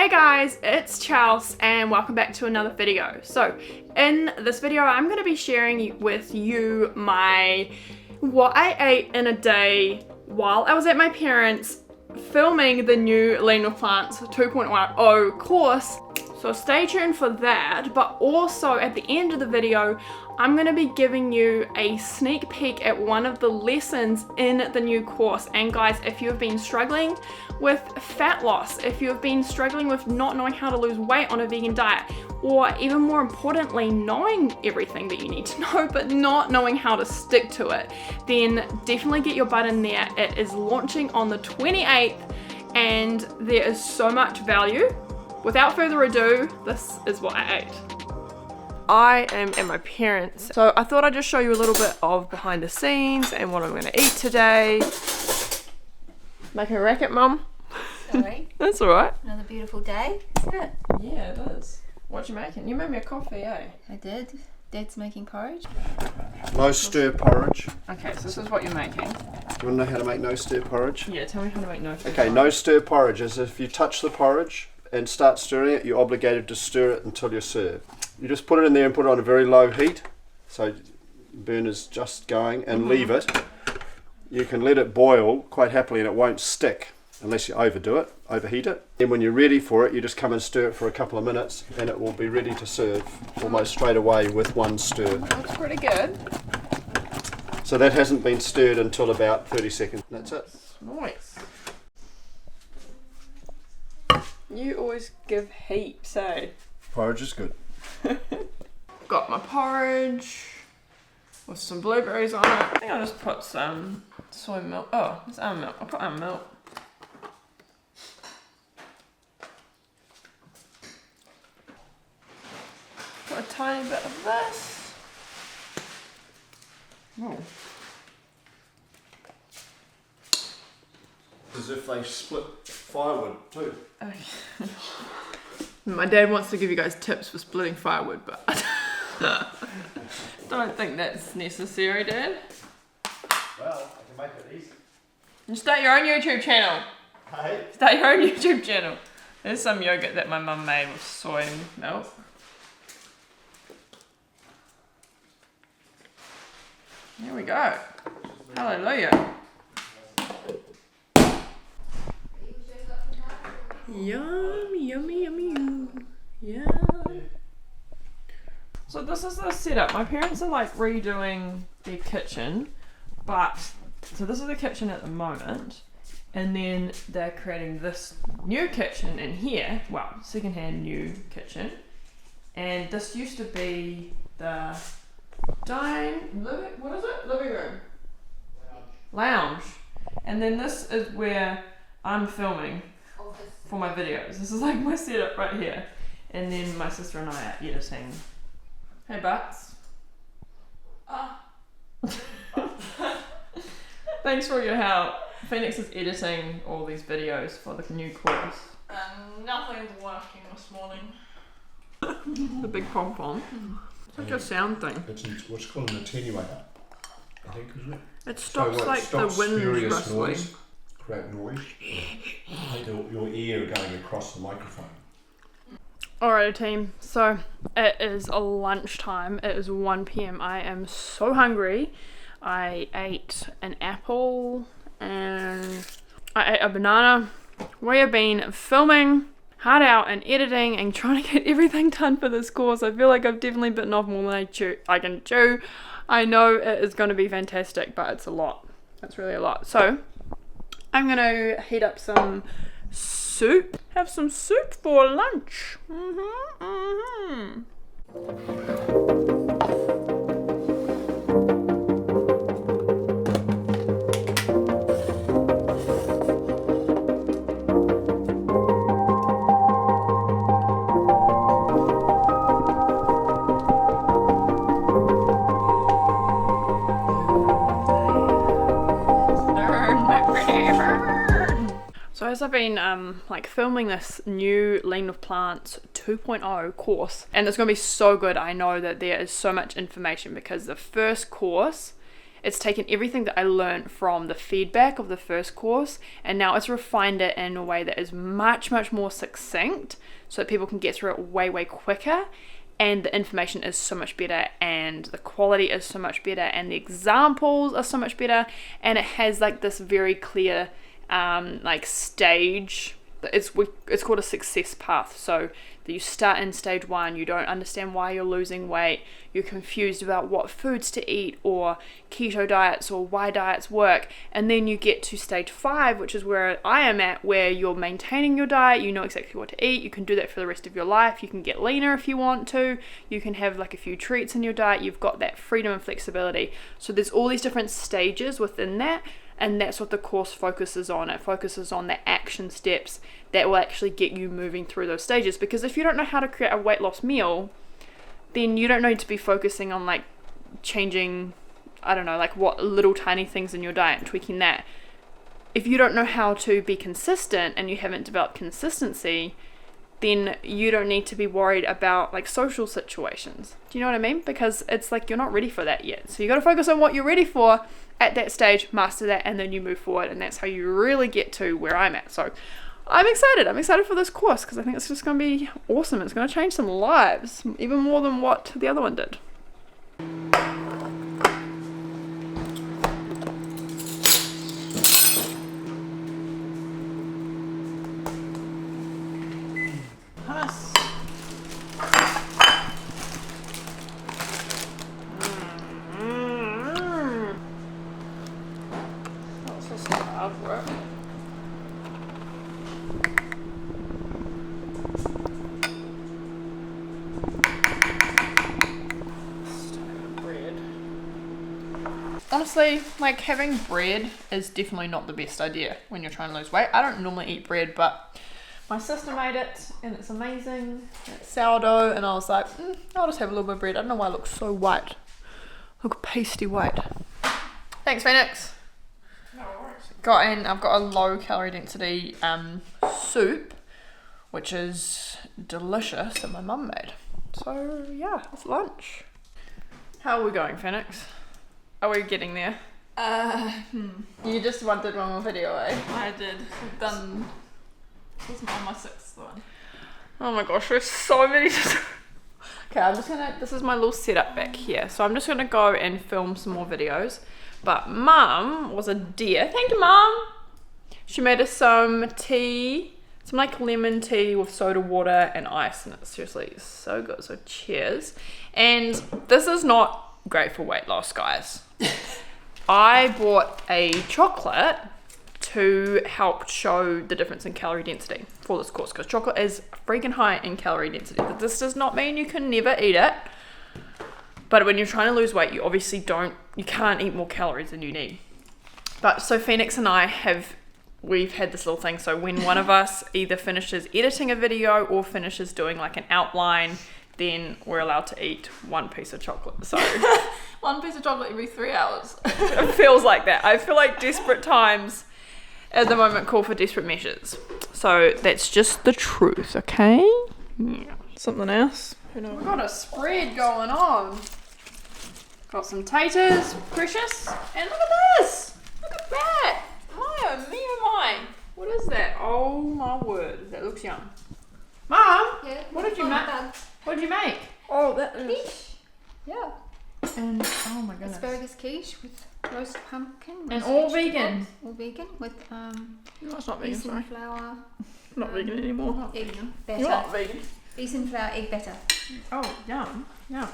Hey guys, it's Chels and welcome back to another video. So in this video I'm going to be sharing with you what I ate in a day while I was at my parents' filming the new Lean with Plants 2.0 course. So stay tuned for that, but also at the end of the video I'm going to be giving you a sneak peek at one of the lessons in the new course. And guys, if you have been struggling with fat loss, if you have been struggling with not knowing how to lose weight on a vegan diet, or even more importantly, knowing everything that you need to know but not knowing how to stick to it, then definitely get your butt in there. It is launching on the 28th and there is so much value. Without further ado, this is what I ate. I am at my parents', so I thought I'd just show you a little bit of behind the scenes and what I'm going to eat today. Making a racket, Mum? Sorry. That's alright. Another beautiful day, isn't it? Yeah, it is. What you making? You made me a coffee, eh? I did. Dad's making porridge. No stir porridge. Okay, so this is what you're making. Do you want to know how to make no stir porridge? Yeah, tell me how to make no stir. Okay, no stir porridge is if you touch the porridge and start stirring it, you're obligated to stir it until you're served. You just put it in there and put it on a very low heat, so burner's just going, and leave it. You can let it boil quite happily and it won't stick unless you overheat it. Then when you're ready for it, you just come and stir it for a couple of minutes and it will be ready to serve almost straight away with one stir. That's pretty good. So that hasn't been stirred until about 30 seconds. That's it. Nice. You always give heaps, eh? Porridge is good. Got my porridge with some blueberries on it. I think I'll just put some soy milk. Oh, it's almond milk. I'll put almond milk. Put a tiny bit of this. Oh. As if they split firewood too. My dad wants to give you guys tips for splitting firewood, but don't think that's necessary, Dad. Well, I can make it easy. You start your own YouTube channel. Hey? Start your own YouTube channel. There's some yogurt that my mum made with soy milk. Here we go. Hallelujah. Yum, yummy, yummy, yum. So this is the setup. My parents are like redoing their kitchen, so this is the kitchen at the moment, and then they're creating this new kitchen in here, well, secondhand new kitchen, and this used to be the living room? Lounge. And then this is where I'm filming for my videos. This is like my setup right here. And then my sister and I are editing. Hey Butts. Thanks for your help. Phoenix is editing all these videos for the new course. And nothing's working this morning. The big pom-pom. It's like a sound thing. It's what's called an attenuator, I think, isn't it? It stops so like stops the wind spurious rustling. Noise, create noise. Like your ear going across the microphone. Alrighty team, so it is lunchtime, it is 1 PM. I am so hungry. I ate an apple and I ate a banana. We have been filming hard out and editing and trying to get everything done for this course. I feel like I've definitely bitten off more than I can chew. I know it is going to be fantastic, but it's a lot. It's really a lot. So I'm going to heat up some soup. Have some soup for lunch. So as I've been like filming this new Lean with Plants 2.0 course, and it's going to be so good. I know that there is so much information because the first course it's taken everything that I learned from the feedback of the first course, and now it's refined it in a way that is much, much more succinct so that people can get through it way, way quicker. And the information is so much better, and the quality is so much better, and the examples are so much better, and it has like this very clear like stage. It's called a success path. So that you start in stage 1, you don't understand why you're losing weight, you're confused about what foods to eat or keto diets or why diets work, and then you get to stage 5, which is where I am at, where you're maintaining your diet, you know exactly what to eat, you can do that for the rest of your life, you can get leaner if you want to, you can have like a few treats in your diet, you've got that freedom and flexibility. So there's all these different stages within that, and that's what the course focuses on. It focuses on the action steps that will actually get you moving through those stages. Because if you don't know how to create a weight loss meal, then you don't need to be focusing on like changing, I don't know, like what little tiny things in your diet and tweaking that. If you don't know how to be consistent and you haven't developed consistency, then you don't need to be worried about like social situations. Do you know what I mean? Because it's like you're not ready for that yet. So you got to focus on what you're ready for at that stage, master that, and then you move forward, and that's how you really get to where I'm at. So I'm excited for this course because I think it's just going to be awesome. It's going to change some lives, even more than what the other one did. Nice. That's just hard work. Honestly, like having bread is definitely not the best idea when you're trying to lose weight. I don't normally eat bread, but my sister made it and it's amazing. It's sourdough, and I was like, I'll just have a little bit of bread. I don't know why I look so white. Look pasty white. Thanks, Phoenix. No worries. I've got a low calorie density soup, which is delicious, that my mum made. So yeah, it's lunch. How are we going, Phoenix? Are we getting there? You just did one more video, eh? I did. We've done. This is my 6th one. Oh my gosh, there's so many. Okay, this is my little setup back here. So I'm just gonna go and film some more videos. But Mum was a dear. Thank you, Mum. She made us some tea, some like lemon tea with soda water and ice, and it's seriously so good. So cheers. And this is not great for weight loss, guys. I bought a chocolate to help show the difference in calorie density for this course, because chocolate is freaking high in calorie density. This does not mean you can never eat it, but when you're trying to lose weight, you obviously you can't eat more calories than you need. But so Phoenix and I we've had this little thing. So when one of us either finishes editing a video or finishes doing like an outline, then we're allowed to eat one piece of chocolate. So One piece of chocolate every 3 hours. it feels like that. I feel like desperate times at the moment call for desperate measures. So that's just the truth, okay? Yeah. Something else? We've got a spread going on. Got some taters, precious, and look at this. Look at that. My oh me oh my. What is that? Oh my word. That looks yum. Mom, Yeah. what did you make? What did you make? Oh, that is. Quiche. Yeah. And oh my goodness. Asparagus quiche with roast pumpkin. And roast all vegetables. vegan. All vegan with No, it's not vegan, beef sorry. and flour. Not vegan anymore. Egg You're batter. not vegan. Beef and flour, egg batter Oh, yum. Yum.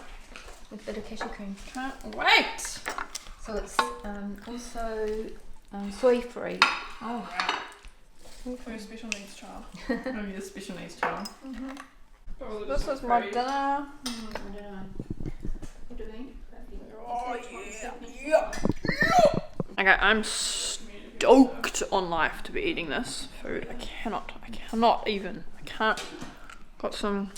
with a bit of cashew cream. Can't wait. So it's also soy free. Oh, wow. For a special needs child. Maybe a special needs child. This is my dinner. Oh, yeah. Okay, I'm stoked on life to be eating this food. I can't. Got some.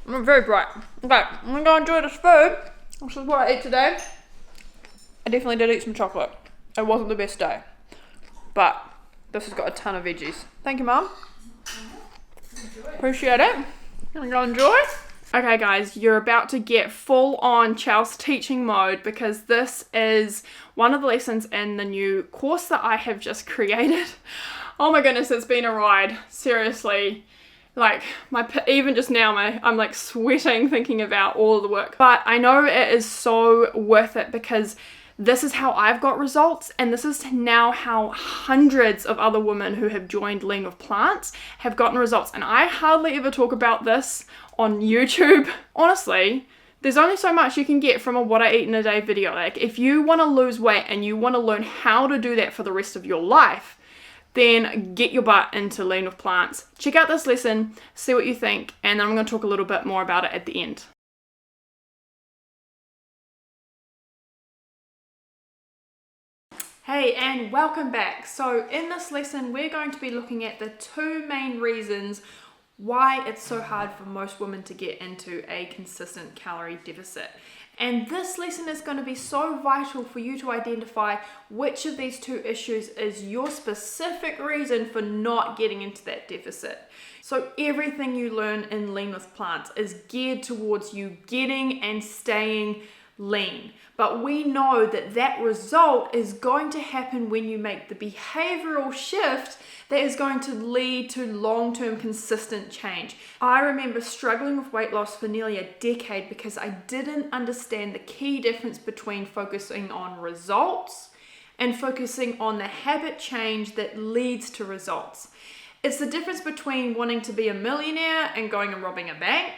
I'm very bright. Okay, I'm gonna go enjoy this food. This is what I ate today. I definitely did eat some chocolate. It wasn't the best day, but this has got a ton of veggies. Thank you, Mum. Appreciate it. Gonna go enjoy. Okay guys, you're about to get full on Chelsea teaching mode because this is one of the lessons in the new course that I have just created. Oh my goodness, it's been a ride. Seriously. Like, even just now, I'm like sweating thinking about all of the work. But I know it is so worth it because this is how I've got results, and this is now how hundreds of other women who have joined Lean with Plants have gotten results. And I hardly ever talk about this on YouTube. Honestly, there's only so much you can get from a what I eat in a day video. Like, if you want to lose weight and you want to learn how to do that for the rest of your life, then get your butt into Lean with Plants. Check out this lesson, see what you think, and then I'm going to talk a little bit more about it at the end. Hey, and welcome back. So in this lesson, we're going to be looking at the two main reasons why it's so hard for most women to get into a consistent calorie deficit. And this lesson is going to be so vital for you to identify which of these two issues is your specific reason for not getting into that deficit. So everything you learn in Lean with Plants is geared towards you getting and staying lean. But we know that that result is going to happen when you make the behavioral shift that is going to lead to long-term consistent change. I remember struggling with weight loss for nearly a decade because I didn't understand the key difference between focusing on results and focusing on the habit change that leads to results. It's the difference between wanting to be a millionaire and going and robbing a bank,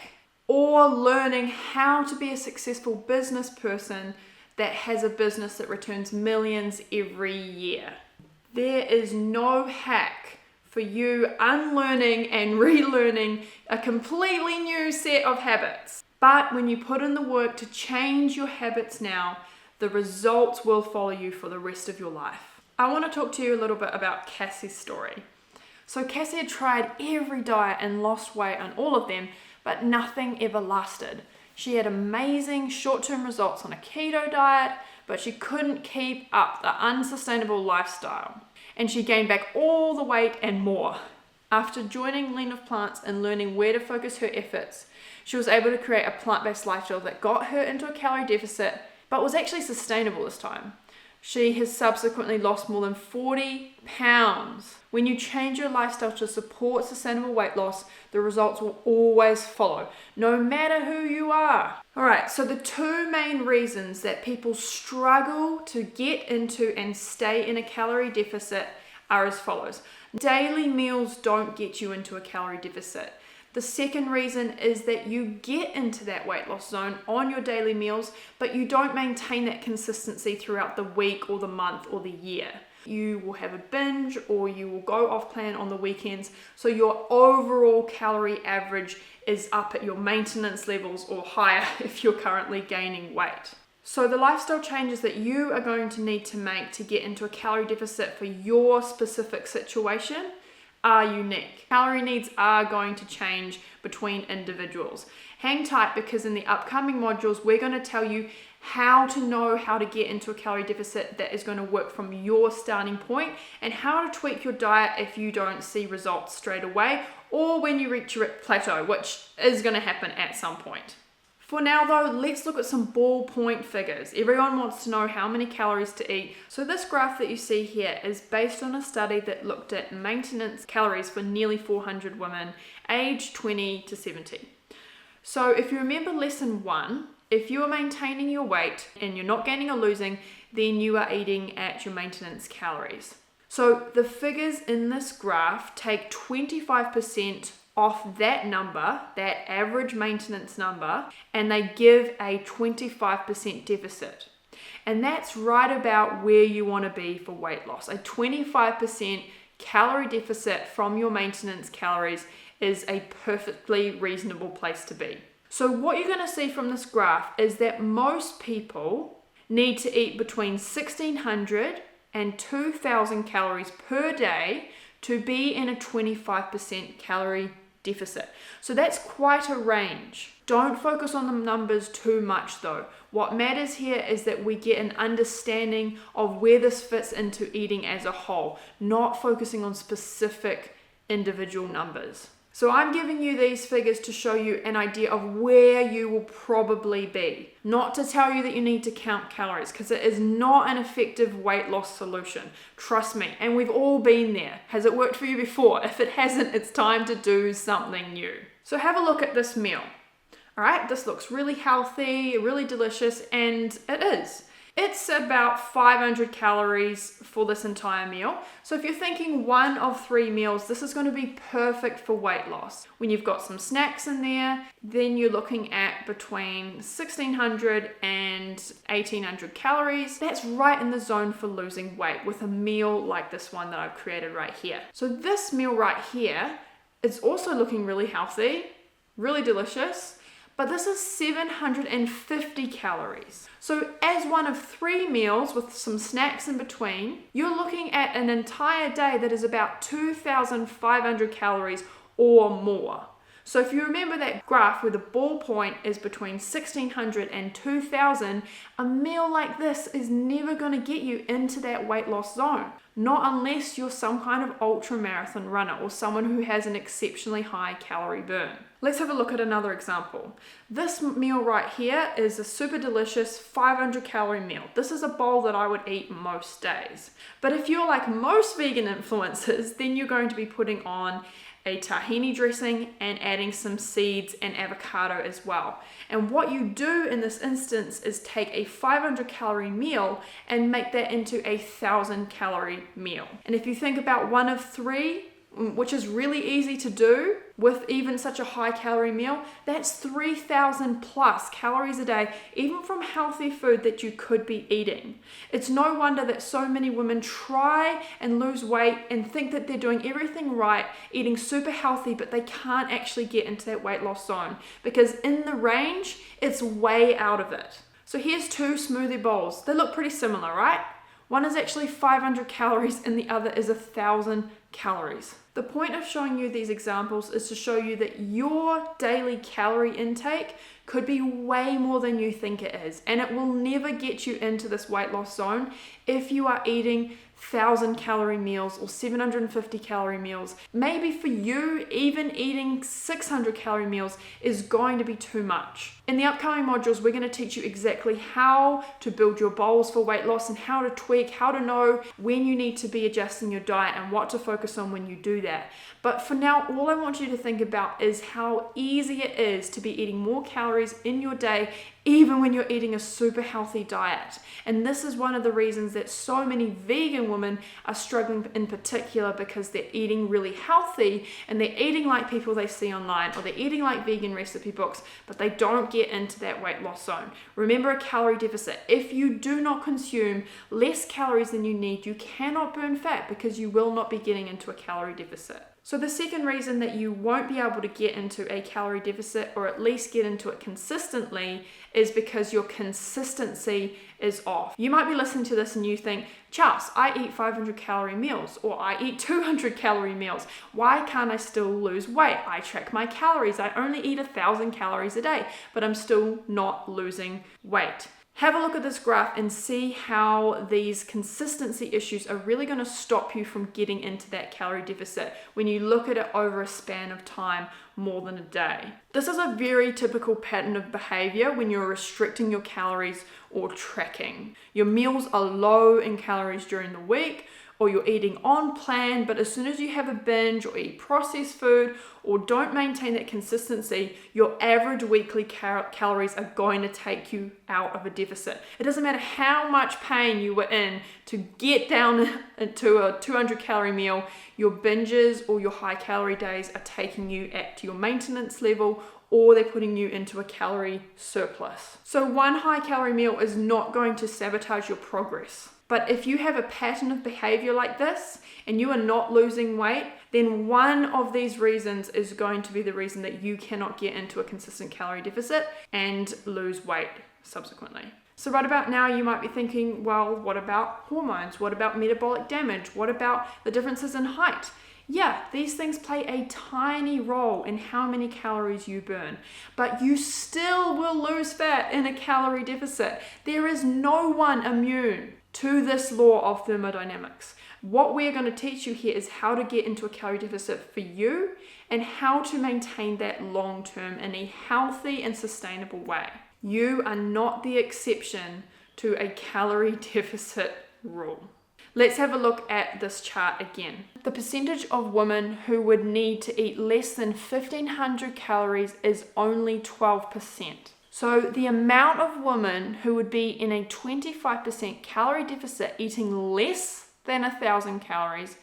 or learning how to be a successful business person that has a business that returns millions every year. There is no hack for you unlearning and relearning a completely new set of habits. But when you put in the work to change your habits now, the results will follow you for the rest of your life. I want to talk to you a little bit about Cassie's story. So Cassie had tried every diet and lost weight on all of them, but nothing ever lasted. She had amazing short-term results on a keto diet, but she couldn't keep up the unsustainable lifestyle. And she gained back all the weight and more. After joining Lean with Plants and learning where to focus her efforts, she was able to create a plant-based lifestyle that got her into a calorie deficit, but was actually sustainable this time. She has subsequently lost more than 40 pounds. When you change your lifestyle to support sustainable weight loss, the results will always follow, no matter who you are. All right, so the two main reasons that people struggle to get into and stay in a calorie deficit are as follows. Daily meals don't get you into a calorie deficit. The second reason is that you get into that weight loss zone on your daily meals, but you don't maintain that consistency throughout the week or the month or the year. You will have a binge or you will go off plan on the weekends, so your overall calorie average is up at your maintenance levels or higher if you're currently gaining weight. So the lifestyle changes that you are going to need to make to get into a calorie deficit for your specific situation are unique. Calorie needs are going to change between individuals. Hang tight because in the upcoming modules, we're going to tell you how to know how to get into a calorie deficit that is going to work from your starting point and how to tweak your diet if you don't see results straight away or when you reach your plateau, which is going to happen at some point. For now though, let's look at some ballpoint figures. Everyone wants to know how many calories to eat. So this graph that you see here is based on a study that looked at maintenance calories for nearly 400 women aged 20 to 70. So if you remember lesson 1, if you are maintaining your weight and you're not gaining or losing, then you are eating at your maintenance calories. So the figures in this graph take 25% off that number, that average maintenance number, and they give a 25% deficit. And that's right about where you want to be for weight loss. A 25% calorie deficit from your maintenance calories is a perfectly reasonable place to be. So what you're going to see from this graph is that most people need to eat between 1,600 and 2,000 calories per day to be in a 25% calorie deficit. So that's quite a range. Don't focus on the numbers too much though. What matters here is that we get an understanding of where this fits into eating as a whole, not focusing on specific individual numbers. So I'm giving you these figures to show you an idea of where you will probably be. Not to tell you that you need to count calories, because it is not an effective weight loss solution. Trust me, and we've all been there. Has it worked for you before? If it hasn't, it's time to do something new. So have a look at this meal. All right, this looks really healthy, really delicious, and it is. It's about 500 calories for this entire meal. So if you're thinking one of 3 meals, this is going to be perfect for weight loss. When you've got some snacks in there, then you're looking at between 1600 and 1800 calories. That's right in the zone for losing weight with a meal like this one that I've created right here. So this meal right here is also looking really healthy, really delicious. But this is 750 calories. So as one of 3 meals with some snacks in between, you're looking at an entire day that is about 2,500 calories or more. So if you remember that graph where the ballpoint is between 1,600 and 2,000, a meal like this is never going to get you into that weight loss zone. Not unless you're some kind of ultra marathon runner or someone who has an exceptionally high calorie burn. Let's have a look at another example. This meal right here is a super delicious 500 calorie meal. This is a bowl that I would eat most days. But if you're like most vegan influencers, then you're going to be putting on a tahini dressing and adding some seeds and avocado as well. And what you do in this instance is take a 500 calorie meal and make that into a 1,000 calorie meal. And if you think about one of 3, which is really easy to do with even such a high calorie meal, that's 3,000 plus calories a day, even from healthy food that you could be eating. It's no wonder that so many women try and lose weight and think that they're doing everything right, eating super healthy, but they can't actually get into that weight loss zone because in the range, it's way out of it. So here's 2 smoothie bowls. They look pretty similar, right? One is actually 500 calories and the other is 1,000 calories. The point of showing you these examples is to show you that your daily calorie intake could be way more than you think it is, and it will never get you into this weight loss zone if you are eating 1,000 calorie meals or 750 calorie meals. Maybe for you, even eating 600 calorie meals is going to be too much. In the upcoming modules, we're going to teach you exactly how to build your bowls for weight loss and how to tweak, how to know when you need to be adjusting your diet and what to focus on when you do that. But for now, all I want you to think about is how easy it is to be eating more calories in your day, even when you're eating a super healthy diet. And this is one of the reasons that so many vegan women are struggling in particular, because they're eating really healthy and they're eating like people they see online, or they're eating like vegan recipe books, but they don't get into that weight loss zone. Remember a calorie deficit. If you do not consume less calories than you need, you cannot burn fat because you will not be getting into a calorie deficit. So the second reason that you won't be able to get into a calorie deficit, or at least get into it consistently, is because your consistency is off. You might be listening to this and you think, Charles, I eat 500 calorie meals, or I eat 200 calorie meals. Why can't I still lose weight? I track my calories. I only eat 1,000 calories a day, but I'm still not losing weight. Have a look at this graph and see how these consistency issues are really going to stop you from getting into that calorie deficit when you look at it over a span of time more than a day. This is a very typical pattern of behavior when you're restricting your calories or tracking. Your meals are low in calories during the week, or you're eating on plan, but as soon as you have a binge or eat processed food or don't maintain that consistency, your average weekly calories are going to take you out of a deficit. It doesn't matter how much pain you were in to get down to a 200 calorie meal, your binges or your high calorie days are taking you to your maintenance level, or they're putting you into a calorie surplus. So one high calorie meal is not going to sabotage your progress. But if you have a pattern of behavior like this and you are not losing weight, then one of these reasons is going to be the reason that you cannot get into a consistent calorie deficit and lose weight subsequently. So right about now, you might be thinking, well, what about hormones? What about metabolic damage? What about the differences in height? Yeah, these things play a tiny role in how many calories you burn, but you still will lose fat in a calorie deficit. There is no one immune to this law of thermodynamics. What we're going to teach you here is how to get into a calorie deficit for you and how to maintain that long term in a healthy and sustainable way. You are not the exception to a calorie deficit rule. Let's have a look at this chart again. The percentage of women who would need to eat less than 1,500 calories is only 12%. So the amount of women who would be in a 25% calorie deficit eating less than 1,000 calories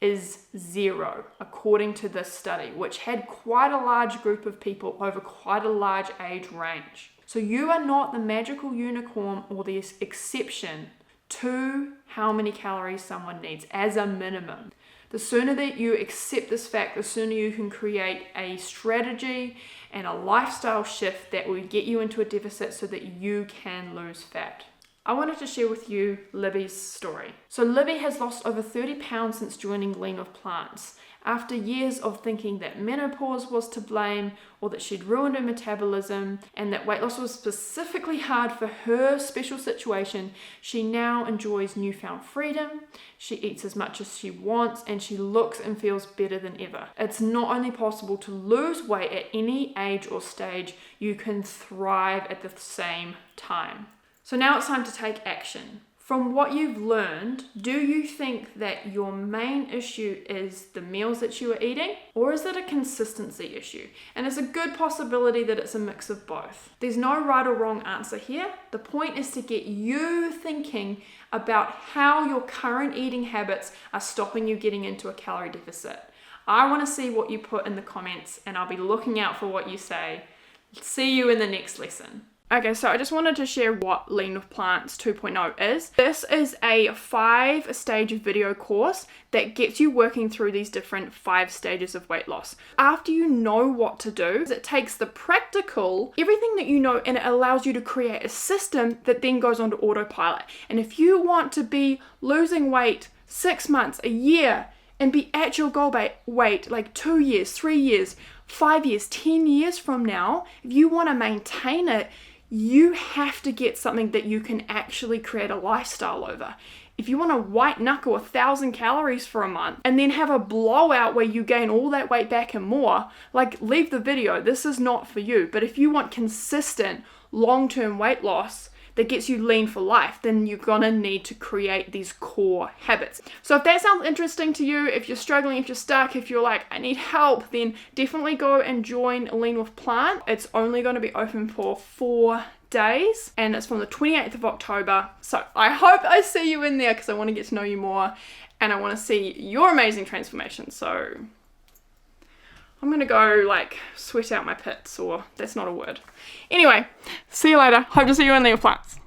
is 0, according to this study, which had quite a large group of people over quite a large age range. So you are not the magical unicorn or the exception to how many calories someone needs as a minimum. The sooner that you accept this fact, the sooner you can create a strategy and a lifestyle shift that will get you into a deficit so that you can lose fat. I wanted to share with you Libby's story. So Libby has lost over 30 pounds since joining Lean with Plants. After years of thinking that menopause was to blame or that she'd ruined her metabolism and that weight loss was specifically hard for her special situation, she now enjoys newfound freedom. She eats as much as she wants and she looks and feels better than ever. It's not only possible to lose weight at any age or stage, you can thrive at the same time. So now it's time to take action. From what you've learned, do you think that your main issue is the meals that you are eating, or is it a consistency issue? And it's a good possibility that it's a mix of both. There's no right or wrong answer here. The point is to get you thinking about how your current eating habits are stopping you getting into a calorie deficit. I want to see what you put in the comments, and I'll be looking out for what you say. See you in the next lesson. Okay, so I just wanted to share what Lean with Plants 2.0 is. This is a 5-stage video course that gets you working through these different 5 stages of weight loss. After you know what to do, it takes the practical, everything that you know, and it allows you to create a system that then goes onto autopilot. And if you want to be losing weight 6 months, a year, and be at your goal weight like 2 years, 3 years, 5 years, 10 years from now, if you want to maintain it, you have to get something that you can actually create a lifestyle over. If you want to white knuckle 1,000 calories for a month and then have a blowout where you gain all that weight back and more, like, leave the video. This is not for you. But if you want consistent long-term weight loss that gets you lean for life, then you're gonna need to create these core habits. So if that sounds interesting to you, if you're struggling, if you're stuck, if you're like, I need help, then definitely go and join Lean with Plant. It's only going to be open for 4 days and it's from the 28th of October. So I hope I see you in there because I want to get to know you more and I want to see your amazing transformation. So I'm going to go like sweat out my pits, or that's not a word. Anyway, see you later. Hope to see you in Lean with Plants.